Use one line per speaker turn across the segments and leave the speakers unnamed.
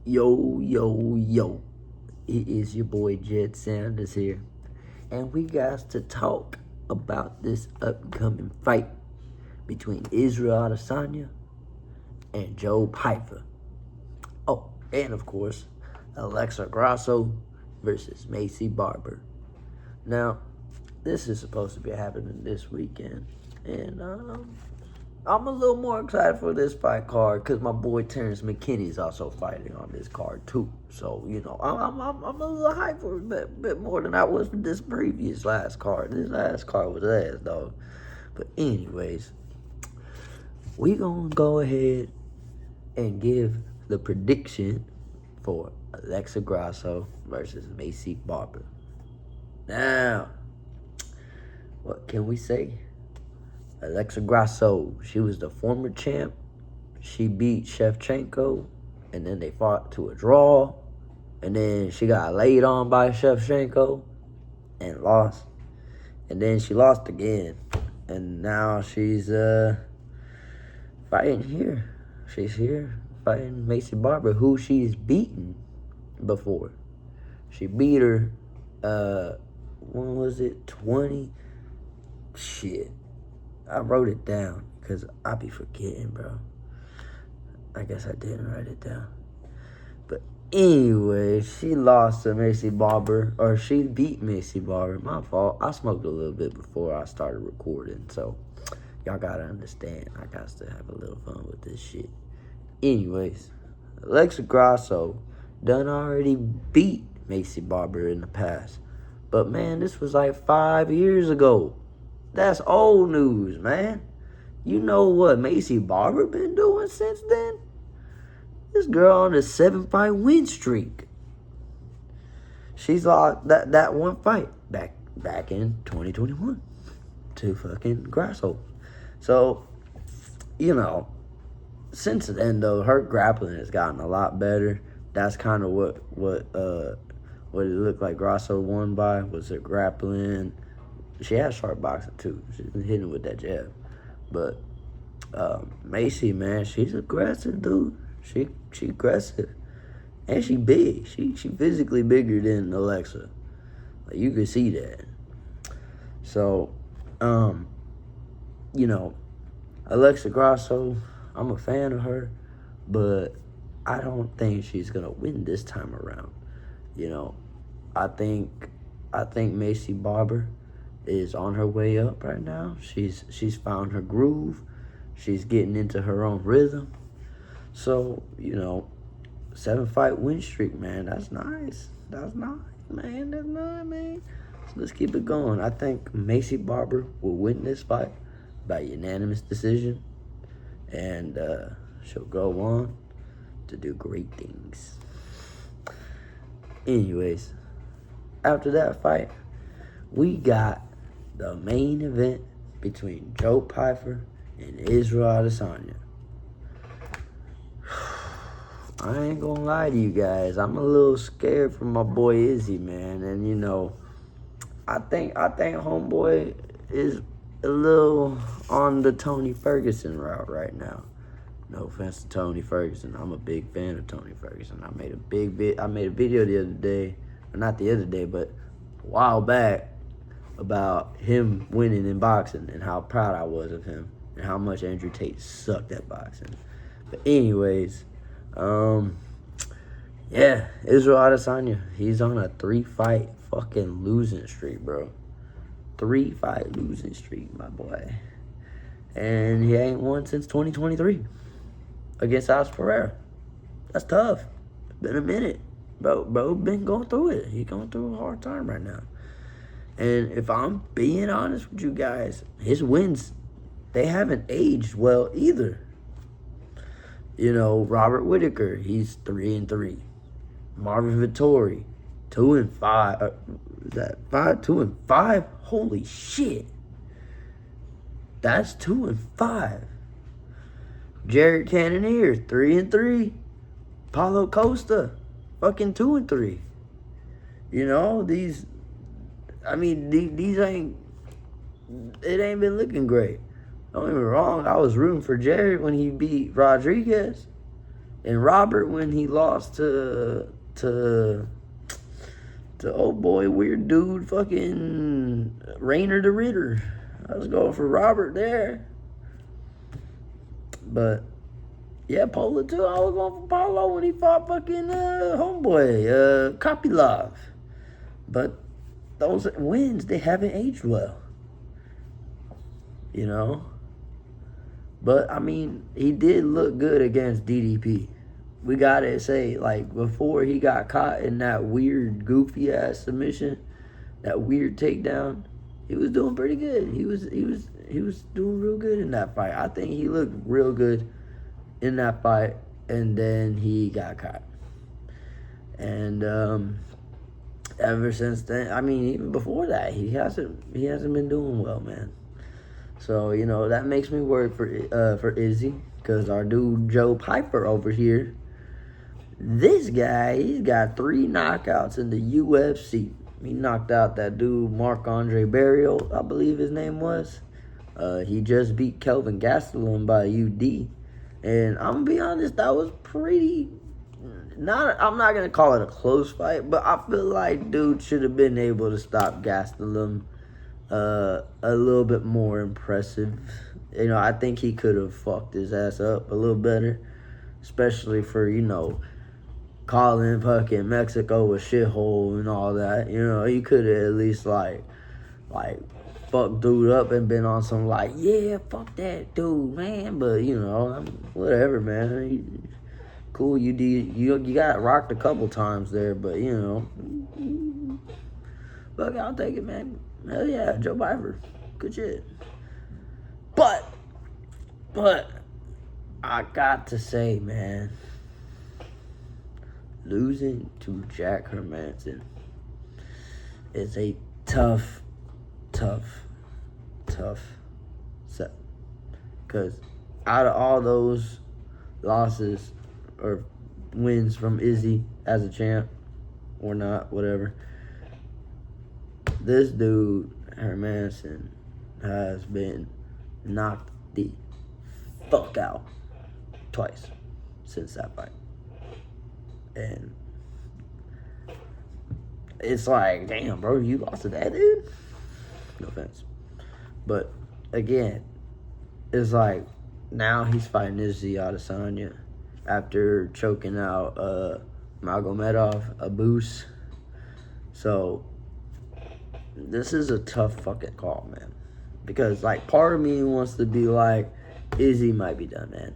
Yo, yo, yo. It is your boy Jed Sanders here. And we got to talk about this upcoming fight between Israel Adesanya and Joe Pyfer. Oh, and of course, Alexa Grasso versus Macy Barber. Now, this is supposed to be happening this weekend. And I'm a little more excited for this fight card because my boy Terrence McKinney is also fighting on this card too. So I'm a little hyped for a bit more than I was for this previous last card. This last card was ass, dog. But anyways, we gonna go ahead and give the prediction for Alexa Grasso versus Macy Barber. Now, what can we say? Alexa Grasso, she was the former champ. She beat Shevchenko, and then they fought to a draw. And then she got laid on by Shevchenko and lost. And then she lost again. And now she's fighting here. She's here fighting Macy Barber, who she's beaten before. She beat her, when was it? 20? Shit. I wrote it down because I be forgetting, bro. I guess I didn't write it down. But anyway, she lost to Macy Barber, or she beat Macy Barber. My fault. I smoked a little bit before I started recording, so y'all gotta understand. I got to have a little fun with this shit. Anyways, Alexa Grasso done already beat Macy Barber in the past. But man, this was like 5 years ago. That's old news, man. You know what Macy Barber been doing since then? This girl on a 7-fight win streak. She's lost that one fight back in 2021 to fucking Grasso. So, since then though, her grappling has gotten a lot better. That's kind of what it looked like Grasso won by, was her grappling. She has sharp boxing too. She's been hitting with that jab. But Macy, man, she's aggressive, dude. She aggressive. And she big. She physically bigger than Alexa. Like, you can see that. So, Alexa Grasso, I'm a fan of her, but I don't think she's gonna win this time around. I think Macy Barber is on her way up right now. She's found her groove. She's getting into her own rhythm. So, 7-fight win streak, man. That's nice. That's nice, man. That's nice, man. So let's keep it going. I think Macy Barber will win this fight by unanimous decision. And she'll go on to do great things. Anyways, after that fight, we got the main event between Joe Pyfer and Israel Adesanya. I ain't gonna lie to you guys. I'm a little scared for my boy Izzy, man. And I think homeboy is a little on the Tony Ferguson route right now. No offense to Tony Ferguson. I'm a big fan of Tony Ferguson. I made a video the other day, or not the other day, but a while back, about him winning in boxing and how proud I was of him and how much Andrew Tate sucked at boxing. But anyways, Israel Adesanya, he's on a 3-fight fucking losing streak, bro. 3-fight losing streak, my boy. And he ain't won since 2023 against Alex Pereira. That's tough. It's been a minute. Bro been going through it. He's going through a hard time right now. And if I'm being honest with you guys, his wins, they haven't aged well either. Robert Whittaker, he's 3-3. Marvin Vettori, 2-5. Is that 5? 2-5? Holy shit. That's 2-5. Jared Cannonier, 3-3. Paulo Costa, fucking 2-3. These ain't been looking great. Don't get me wrong, I was rooting for Jared when he beat Rodriguez. And Robert, when he lost to old boy, weird dude, fucking Rainer the Ritter. I was going for Robert there. But, yeah, Polo too. I was going for Paulo when he fought fucking homeboy, Kopylov. But those wins, they haven't aged well. You know? But, I mean, he did look good against DDP. We gotta say, like, before he got caught in that weird, goofy-ass submission, that weird takedown, he was doing pretty good. He was doing real good in that fight. I think he looked real good in that fight, and then he got caught. And ever since then, I mean, even before that, he hasn't been doing well, man. So, you know, that makes me worried for Izzy, because our dude Joe Piper over here, this guy, he's got 3 knockouts in the UFC. He knocked out that dude Marc-Andre Barrios, I believe his name was. He just beat Kelvin Gastelum by UD. And I'm gonna be honest, that was pretty... I'm not gonna call it a close fight, but I feel like dude should have been able to stop Gastelum a little bit more impressive. You know, I think he could have fucked his ass up a little better, especially for, you know, calling fucking Mexico a shithole and all that. You know, he could have at least like fucked dude up and been on some like, yeah, fuck that dude, man. But you know, whatever, man. Cool, you got rocked a couple times there, but you know, fuck, I'll take it, man. Hell yeah, Joe Piper, good shit. But I got to say, man, losing to Jack Hermanson is a tough set. Because out of all those losses or wins from Izzy as a champ or not, whatever, this dude, Hermanson, has been knocked the fuck out twice since that fight. And it's like, damn, bro, you lost to that dude? No offense. But, again, it's like, now he's fighting Izzy Adesanya after choking out Magomedov, Abus. So, this is a tough fucking call, man. Because, like, part of me wants to be like, Izzy might be done, man.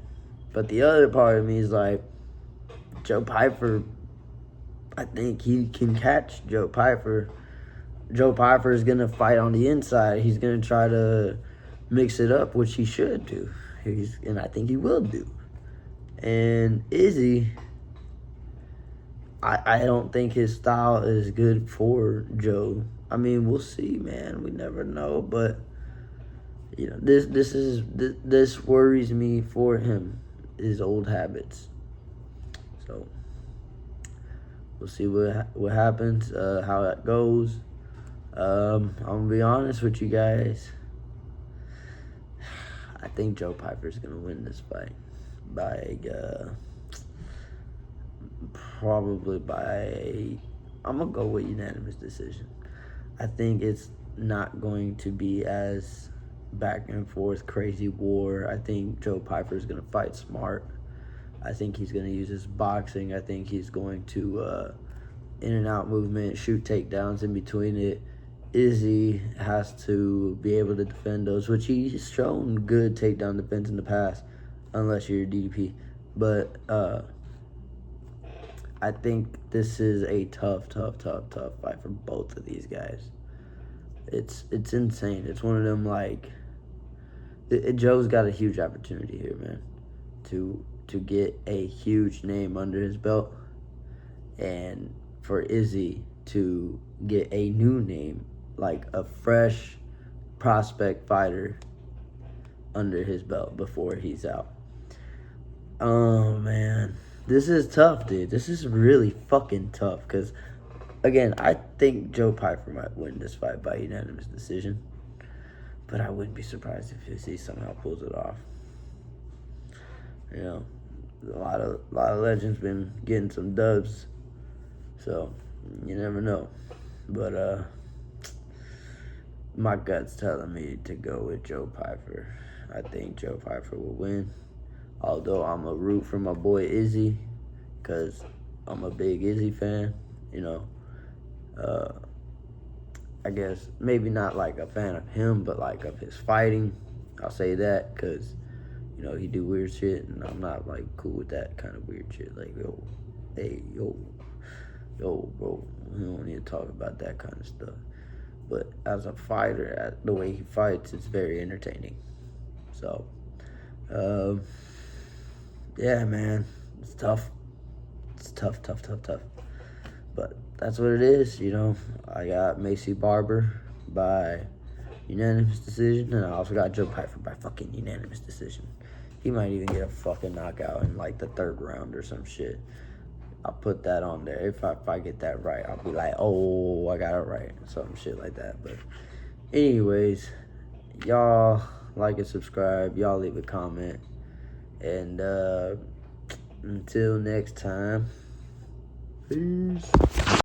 But the other part of me is like, Joe Piper, I think he can catch Joe Piper. Joe Piper is going to fight on the inside. He's going to try to mix it up, which he should do. And I think he will do. And Izzy, I don't think his style is good for Joe. I mean, we'll see, man. We never know. But, you know, this worries me for him, his old habits. So, we'll see what happens, how that goes. I'm going to be honest with you guys. I think Joe Piper's going to win this fight by, probably by, I'm going to go with unanimous decision. I think it's not going to be as back and forth, crazy war. I think Joe Piper's going to fight smart. I think he's going to use his boxing. I think he's going to in and out movement, shoot takedowns in between it. Izzy has to be able to defend those, which he's shown good takedown defense in the past, unless you're a DDP. But I think this is a tough fight for both of these guys. It's insane. It's one of them, like, Joe's got a huge opportunity here, man, to get a huge name under his belt, and for Izzy to get a new name, like a fresh prospect fighter under his belt before he's out. Oh, man. This is tough, dude. This is really fucking tough, because, again, I think Joe Piper might win this fight by unanimous decision, but I wouldn't be surprised if Izzy somehow pulls it off. You know, A lot of legends been getting some dubs, so you never know. But my gut's telling me to go with Joe Pyfer. I think Joe Pyfer will win. Although I'm a root for my boy Izzy, because I'm a big Izzy fan, you know. I guess maybe not like a fan of him, but like of his fighting. I'll say that because, you know, he do weird shit, and I'm not like cool with that kind of weird shit. Like, yo, hey, yo, bro, we don't need to talk about that kind of stuff. But as a fighter, the way he fights is very entertaining. So, yeah, man, it's tough. It's tough. But that's what it is, you know. I got Macy Barber by unanimous decision, and I also got Joe Pyfer by fucking unanimous decision. He might even get a fucking knockout in like the 3rd round or some shit. I'll put that on there. If I get that right, I'll be like, oh, I got it right. Some shit like that. But anyways, y'all like and subscribe. Y'all leave a comment. And until next time, peace.